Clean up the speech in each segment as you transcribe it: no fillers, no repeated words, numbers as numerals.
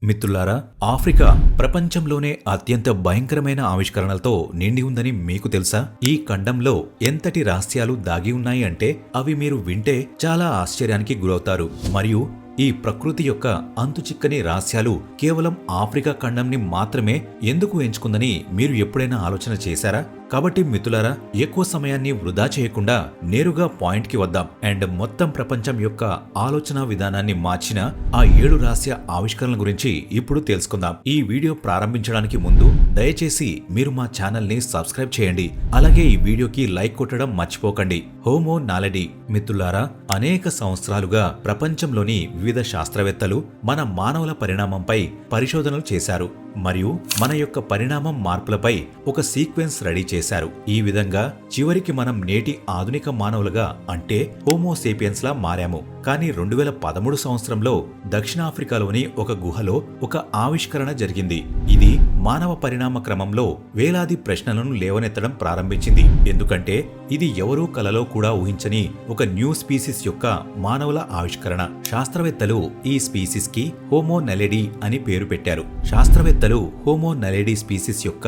మిత్రులారా, ఆఫ్రికా ప్రపంచంలోనే అత్యంత భయంకరమైన ఆవిష్కరణలతో నిండి ఉందని మీకు తెలుసా? ఈ ఖండంలో ఎంతటి రహస్యాలు దాగి ఉన్నాయి అంటే అవి మీరు వింటే చాలా ఆశ్చర్యానికి గురవుతారు. మరియు ఈ ప్రకృతి యొక్క అంతుచిక్కని రహస్యాలు కేవలం ఆఫ్రికా ఖండంని మాత్రమే ఎందుకు ఎంచుకుందని మీరు ఎప్పుడైనా ఆలోచన చేశారా? కాబట్టి మిత్రులారా, ఎక్కువ సమయాన్ని వృధా చేయకుండా నేరుగా పాయింట్ కి వద్దాం అండ్ మొత్తం ప్రపంచం యొక్క ఆలోచన విధానాన్ని మార్చిన ఆ 7 రహస్య ఆవిష్కరణల గురించి ఇప్పుడు తెలుసుకుందాం. ఈ వీడియో ప్రారంభించడానికి ముందు దయచేసి మీరు మా ఛానల్ ని సబ్స్క్రైబ్ చేయండి. అలాగే ఈ వీడియోకి లైక్ కొట్టడం మర్చిపోకండి. హోమో నాలెడి. మిత్రులారా, అనేక సంవత్సరాలుగా ప్రపంచంలోని వివిధ శాస్త్రవేత్తలు మన మానవుల పరిణామంపై పరిశోధనలు చేశారు మరియు మన యొక్క పరిణామం మార్పులపై ఒక సీక్వెన్స్ రెడీ చేశారు. ఈ విధంగా చివరికి మనం నేటి ఆధునిక మానవులుగా అంటే హోమోసేపియన్స్ లా మారాము. కానీ 2013 సంవత్సరంలో దక్షిణాఫ్రికాలోని ఒక గుహలో ఒక ఆవిష్కరణ జరిగింది. ఇది మానవ పరిణామ క్రమంలో వేలాది ప్రశ్నలను లేవనెత్తడం ప్రారంభించింది. ఎందుకంటే ఇది ఎవరూ కలలో కూడా ఊహించని ఒక న్యూ స్పీసీస్ యొక్క మానవుల ఆవిష్కరణ. శాస్త్రవేత్తలు ఈ స్పీసీస్ కి హోమో నలెడి అని పేరు పెట్టారు. శాస్త్రవేత్తలు హోమో నలెడి స్పీసీస్ యొక్క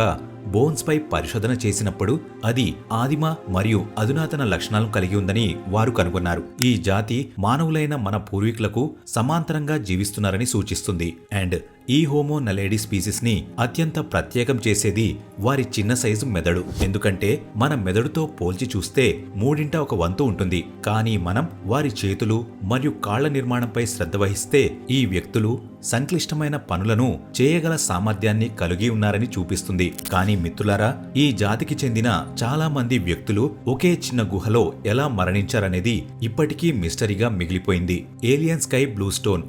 బోన్స్ పై పరిశోధన చేసినప్పుడు అది ఆదిమ మరియు అధునాతన లక్షణాలను కలిగి ఉందని వారు కనుగొన్నారు. ఈ జాతి మానవులైన మన పూర్వీకులకు సమాంతరంగా జీవిస్తున్నారని సూచిస్తుంది. అండ్ ఈ హోమో నలేడి స్పీసీస్ ని అత్యంత ప్రత్యేకం చేసేది వారి చిన్న సైజు మెదడు. ఎందుకంటే మన మెదడుతో పోల్చి చూస్తే 1/3 ఉంటుంది. కానీ మనం వారి చేతులు మరియు కాళ్ల నిర్మాణంపై శ్రద్ధ వహిస్తే ఈ వ్యక్తులు సంక్లిష్టమైన పనులను చేయగల సామర్థ్యాన్ని కలిగి ఉన్నారని చూపిస్తుంది. కానీ మిత్రులారా, ఈ జాతికి చెందిన చాలా మంది వ్యక్తులు ఒకే చిన్న గుహలో ఎలా మరణించారనేది ఇప్పటికీ మిస్టరీగా మిగిలిపోయింది. Alien sky blue stone.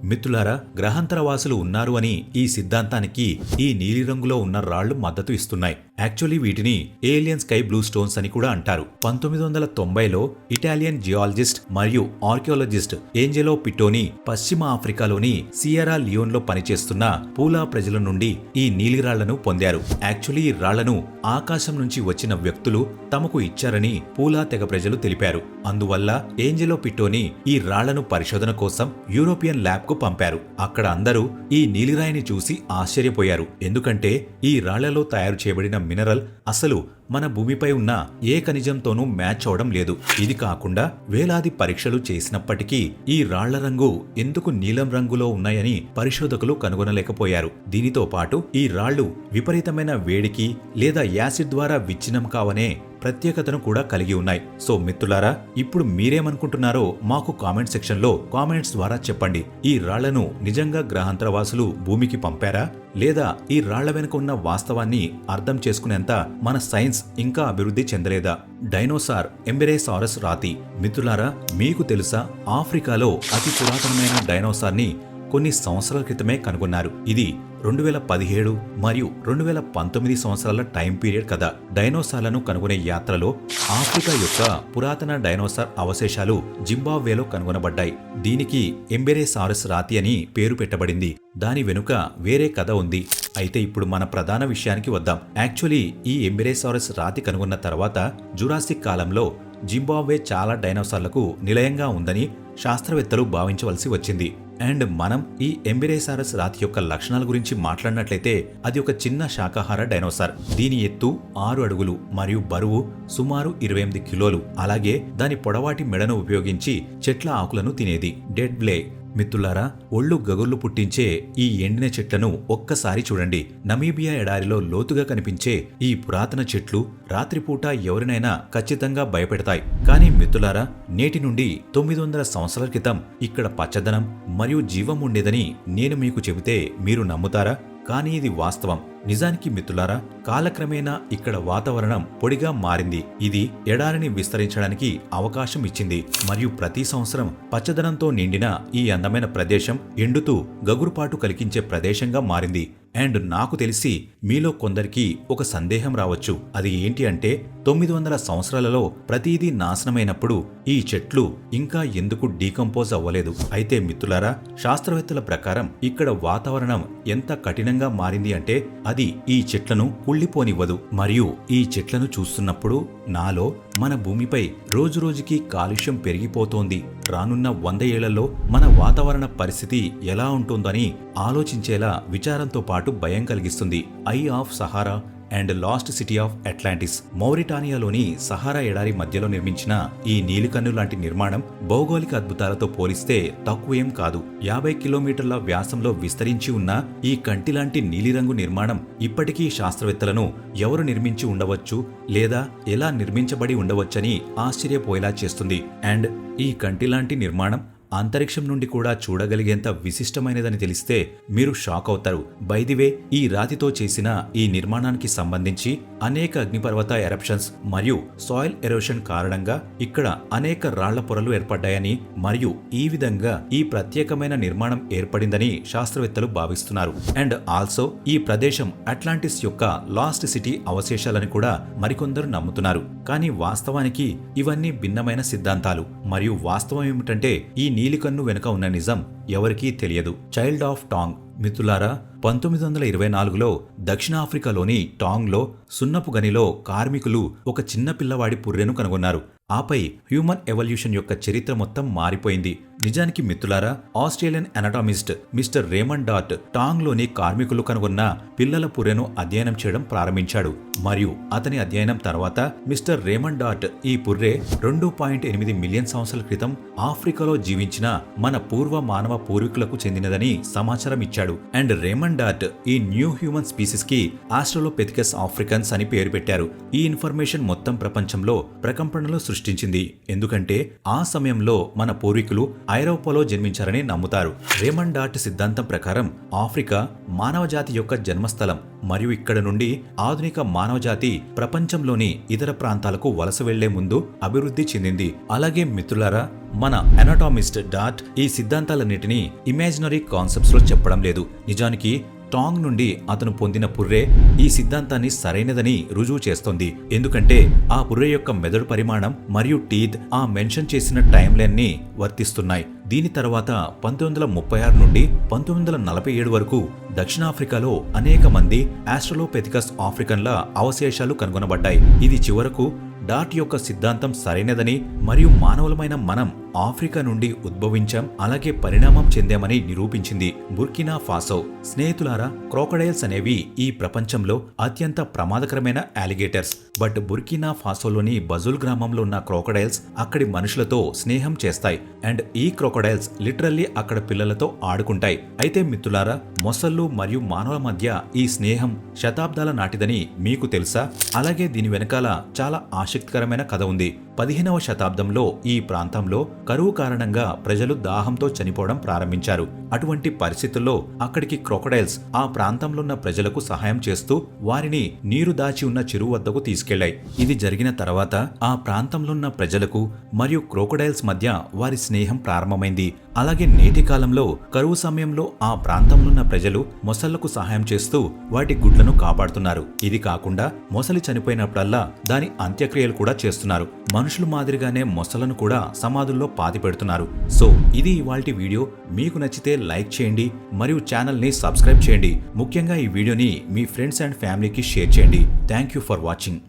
మిత్రులారా, గ్రహాంతరవాసులు ఉన్నారు అని ఈ సిద్ధాంతానికి ఈ నీలిరంగులో ఉన్న రాళ్లు మద్దతు ఇస్తున్నాయి. యాక్చువల్లీ వీటిని ఏలియన్ స్కై బ్లూ స్టోన్స్ అని కూడా అంటారు. 1990లో ఇటాలియన్ జియాలజిస్ట్ మరియు ఆర్కియాలజిస్ట్ ఏంజెలో పిటోని పశ్చిమ ఆఫ్రికాలోని సియరా లియోన్లో పనిచేస్తున్న పూలా ప్రజల నుండి ఈ నీలిరాళ్లను పొందారు. యాక్చువల్లీ ఈ రాళ్లను ఆకాశం నుంచి వచ్చిన వ్యక్తులు తమకు ఇచ్చారని పూలా తెగ ప్రజలు తెలిపారు. అందువల్ల ఏంజెలో పిటోని ఈ రాళ్లను పరిశోధన కోసం యూరోపియన్ ల్యాబ్ కు పంపారు. అక్కడ అందరూ ఈ నీలిరాయిని చూసి ఆశ్చర్యపోయారు. ఎందుకంటే ఈ రాళ్లలో తయారు చేయబడిన మినరల్ అసలు మన భూమిపై ఉన్న ఏ ఖనిజంతోనూ మ్యాచ్ అవడం లేదు. ఇది కాకుండా వేలాది పరీక్షలు చేసినప్పటికీ ఈ రాళ్ల రంగు ఎందుకు నీలం రంగులో ఉన్నాయని పరిశోధకులు కనుగొనలేకపోయారు. దీనితో పాటు ఈ రాళ్లు విపరీతమైన వేడికి లేదా యాసిడ్ ద్వారా విచ్ఛిన్నం కావనే ప్రత్యేకతను కూడా కలిగి ఉన్నాయి. సో మిత్రులారా, ఇప్పుడు మీరేమనుకుంటున్నారో మాకు కామెంట్ సెక్షన్ లో కామెంట్స్ ద్వారా చెప్పండి. ఈ రాళ్లను నిజంగా గ్రహాంతరవాసులు భూమికి పంపారా, లేదా ఈ రాళ్ల వెనుక ఉన్న వాస్తవాన్ని అర్థం చేసుకునేంత మన సైన్స్ ఇంకా అభివృద్ధి చెందలేదా? డైనోసార్ ఎంబెరోసారస్ రాతి. మిత్రులారా, మీకు తెలుసా, ఆఫ్రికాలో అతి పురాతనమైన డైనోసార్ ని కొన్ని సంవత్సరాల క్రితమే కనుగొన్నారు. ఇది 2017 మరియు 2019 సంవత్సరాల టైం పీరియడ్ కదా. డైనోసార్లను కనుగొనే యాత్రలో ఆఫ్రికా యొక్క పురాతన డైనోసార్ అవశేషాలు జింబాబ్వేలో కనుగొనబడ్డాయి. దీనికి ఎంబెరోసారస్ రాతి అని పేరు పెట్టబడింది. దాని వెనుక వేరే కథ ఉంది. అయితే ఇప్పుడు మన ప్రధాన విషయానికి వద్దాం. యాక్చువల్లీ ఈ ఎంబెరోసారస్ రాతి కనుగొన్న తర్వాత జురాసిక్ కాలంలో జింబాబ్వే చాలా డైనోసార్లకు నిలయంగా ఉందని శాస్త్రవేత్తలు భావించవలసి వచ్చింది. అండ్ మనం ఈ ఎంబెరోసారస్ రాతి యొక్క లక్షణాల గురించి మాట్లాడినట్లయితే అది ఒక చిన్న శాకాహార డైనోసార్. దీని ఎత్తు 6 అడుగులు మరియు బరువు సుమారు 28 కిలోలు. అలాగే దాని పొడవాటి మెడను ఉపయోగించి చెట్ల ఆకులను తినేది. డెడ్ బ్లే. మిత్రులారా, ఒళ్ళు గగుర్లు పుట్టించే ఈ ఎండిన చెట్లను ఒక్కసారి చూడండి. నమీబియా ఎడారిలో లోతుగా కనిపించే ఈ పురాతన చెట్లు రాత్రిపూట ఎవరినైనా ఖచ్చితంగా భయపెడతాయి. కానీ మిత్రులారా, నేటి నుండి 900 సంవత్సరాల క్రితం ఇక్కడ పచ్చదనం మరియు జీవం ఉండేదని నేను మీకు చెబితే మీరు నమ్ముతారా? కానీ ఇది వాస్తవం. నిజానికి మిత్రులారా, కాలక్రమేణా ఇక్కడ వాతావరణం పొడిగా మారింది. ఇది ఎడారిని విస్తరించడానికి అవకాశం ఇచ్చింది మరియు ప్రతి సంవత్సరం పచ్చదనంతో నిండిన ఈ అందమైన ప్రదేశం ఎండుతూ గగురుపాటు కలిగించే ప్రదేశంగా మారింది. అండ్ నాకు తెలిసి మీలో కొందరికి ఒక సందేహం రావచ్చు. అది ఏంటి అంటే 900 సంవత్సరాలలో ప్రతిదీ నాశనమైనప్పుడు ఈ చెట్లు ఇంకా ఎందుకు డీకంపోజ్ అవ్వలేదు? అయితే మిత్రులారా, శాస్త్రవేత్తల ప్రకారం ఇక్కడ వాతావరణం ఎంత కఠినంగా మారింది అంటే అది ఈ చెట్లను కుళ్ళిపోనివ్వదు. మరియు ఈ చెట్లను చూస్తున్నప్పుడు నాలో మన భూమిపై రోజురోజుకి కాలుష్యం పెరిగిపోతోంది, రానున్న 100 ఏళ్లలో మన వాతావరణ పరిస్థితి ఎలా ఉంటుందని ఆలోచించేలా విచారంతో పాటు భయం కలిగిస్తుంది. Eye of Sahara and lost city of Atlantis. మౌరిటానియాలోని సహారా ఎడారి మధ్యలో నిర్మించిన ఈ నీలికన్ను లాంటి నిర్మాణం భౌగోళిక అద్భుతాలతో పోలిస్తే తక్కువేం కాదు. 50 కిలోమీటర్ల వ్యాసంలో విస్తరించి ఉన్న ఈ కంటిలాంటి నీలిరంగు నిర్మాణం ఇప్పటికీ శాస్త్రవేత్తలను ఎవరు నిర్మించి ఉండవచ్చు లేదా ఎలా నిర్మించబడి ఉండవచ్చని ఆశ్చర్యపోయేలా చేస్తుంది. అండ్ ఈ కంటిలాంటి నిర్మాణం అంతరిక్షం నుండి కూడా చూడగలిగేంత విశిష్టమైనదని తెలిస్తే మీరు షాక్ అవుతారు. బై ది వే, ఈ రాతితో చేసిన ఈ నిర్మాణానికి సంబంధించి అనేక అగ్నిపర్వత ఎరప్షన్స్ మరియు సాయిల్ ఎరోషన్ కారణంగా ఇక్కడ అనేక రాళ్ల పొరలు ఏర్పడ్డాయని మరియు ఈ విధంగా ఈ ప్రత్యేకమైన నిర్మాణం ఏర్పడిందని శాస్త్రవేత్తలు భావిస్తున్నారు. అండ్ ఆల్సో ఈ ప్రదేశం అట్లాంటిస్ యొక్క లాస్ట్ సిటీ అవశేషాలని కూడా మరికొందరు నమ్ముతున్నారు. కానీ వాస్తవానికి ఇవన్నీ భిన్నమైన సిద్ధాంతాలు. మరియు వాస్తవం ఏమిటంటే ఈ నీలికన్ను వెనుక ఉన్న నిజం ఎవరికీ తెలియదు. చైల్డ్ ఆఫ్ టాంగ్. మిత్రులారా, 1924లో దక్షిణాఫ్రికాలోని టాంగ్లో సున్నపు గనిలో కార్మికులు ఒక చిన్న పిల్లవాడి పుర్రెను కనుగొన్నారు. ఆపై హ్యూమన్ ఎవల్యూషన్ యొక్క చరిత్ర మొత్తం మారిపోయింది. నిజానికి మిత్రులారా, ఆస్ట్రేలియన్ అనాటమిస్ట్ మిస్టర్ రేమండ్ డాట్ టాంగ్లోని కార్మికులు కనుగొన్న పిల్లల పుర్రెను అధ్యయనం చేయడం ప్రారంభించాడు. మరియు అతని అధ్యయనం తర్వాత మిస్టర్ రేమండ్ డాట్ ఈ పుర్రె 2.8 మిలియన్ సంవత్సరాల క్రితం ఆఫ్రికాలో జీవించిన మన పూర్వ మానవ పూర్వీకులకు చెందినదని సమాచారం ఇచ్చాడు. అండ్ రేమండ్ డాట్ ఈ న్యూ హ్యూమన్ స్పీసీస్ కి ఆస్ట్రలోపెథికస్ ఆఫ్రికన్స్ అని పేరు పెట్టారు. ఈ ఇన్ఫర్మేషన్ మొత్తం ప్రపంచంలో ప్రకంపనలు సృష్టించింది. ఎందుకంటే ఆ సమయంలో మన పూర్వీకులు ఐరోపాలో జన్మించారని నమ్ముతారు. రేమండ్ డాట్ సిద్ధాంతం ప్రకారం ఆఫ్రికా మానవజాతి యొక్క జన్మస్థలం మరియు ఇక్కడ నుండి ఆధునిక మానవజాతి ప్రపంచంలోని ఇతర ప్రాంతాలకు వలస వెళ్లే ముందు అభివృద్ధి చెందింది. అలాగే మిత్రులారా, మన అనాటమిస్ట్ డాట్ ఈ సిద్ధాంతాలన్నిటినీ ఇమాజినరీ కాన్సెప్ట్స్ లో చెప్పడం లేదు. నిజానికి టాంగ్ నుండి అతను పొందిన పుర్రె ఈ సిద్ధాంతాన్ని సరైనదని రుజువు చేస్తోంది. ఎందుకంటే ఆ పుర్రె యొక్క మెదడు పరిమాణం మరియు టీత్ ఆ మెన్షన్ చేసిన టైం లైన్ ని వర్తిస్తున్నాయి. దీని తర్వాత 1936 నుండి 1947 వరకు దక్షిణాఫ్రికాలో అనేక మంది ఆస్ట్రలోపెథికస్ ఆఫ్రికన్ల అవశేషాలు కనుగొనబడ్డాయి. ఇది చివరకు డాట్ యొక్క సిద్ధాంతం సరైనదని మరియు మానవులమైన మనం ఆఫ్రికా నుండి ఉద్భవించాం, అలాగే పరిణామం చెందామని నిరూపించింది. Burkina Faso. స్నేహితులారా, క్రోకడైల్స్ అనేవి ఈ ప్రపంచంలో అత్యంత ప్రమాదకరమైన అలిగేటర్స్. బట్ బుర్కినా ఫాసోలోని బజుల్ గ్రామంలో ఉన్న క్రోకడైల్స్ అక్కడి మనుషులతో స్నేహం చేస్తాయి. అండ్ ఈ క్రోకడైల్స్ లిటరల్లీ అక్కడ పిల్లలతో ఆడుకుంటాయి. అయితే మిత్రులారా, మొసళ్ళు మరియు మానవుల మధ్య ఈ స్నేహం శతాబ్దాల నాటిదని మీకు తెలుసా? అలాగే దీని వెనకాల చాలా ఆసక్తికరమైన కథ ఉంది. 15వ శతాబ్దంలో ఈ ప్రాంతంలో కరువు కారణంగా ప్రజలు దాహంతో చనిపోవడం ప్రారంభించారు. అటువంటి పరిస్థితుల్లో అక్కడికి క్రోకడైల్స్ ఆ ప్రాంతంలో ఉన్న ప్రజలకు సహాయం చేస్తూ వారిని నీరు దాచి ఉన్న చెరువు వద్దకు తీసుకెళ్లాయి. ఇది జరిగిన తర్వాత ఆ ప్రాంతంలో ఉన్న ప్రజలకు మరియు క్రోకడైల్స్ మధ్య వారి స్నేహం ప్రారంభమైంది. అలాగే నేటి కాలంలో కరువు సమయంలో ఆ ప్రాంతంలో ఉన్న ప్రజలు మొసళ్లకు సహాయం చేస్తూ వాటి గుడ్లను కాపాడుతున్నారు. ఇది కాకుండా మొసలి చనిపోయినప్పుడల్లా దాని అంత్యక్రియలు కూడా చేస్తున్నారు. మనుషుల మాదిరిగానే మొసలను కూడా సమాధుల్లో పాతి పెడుతున్నారు. సో ఇది ఇవాల్టి వీడియో. మీకు నచ్చితే లైక్ చేయండి మరియు ఛానల్ ని సబ్స్క్రైబ్ చేయండి. ముఖ్యంగా ఈ వీడియోని మీ ఫ్రెండ్స్ అండ్ ఫ్యామిలీకి షేర్ చేయండి. Thank you for watching.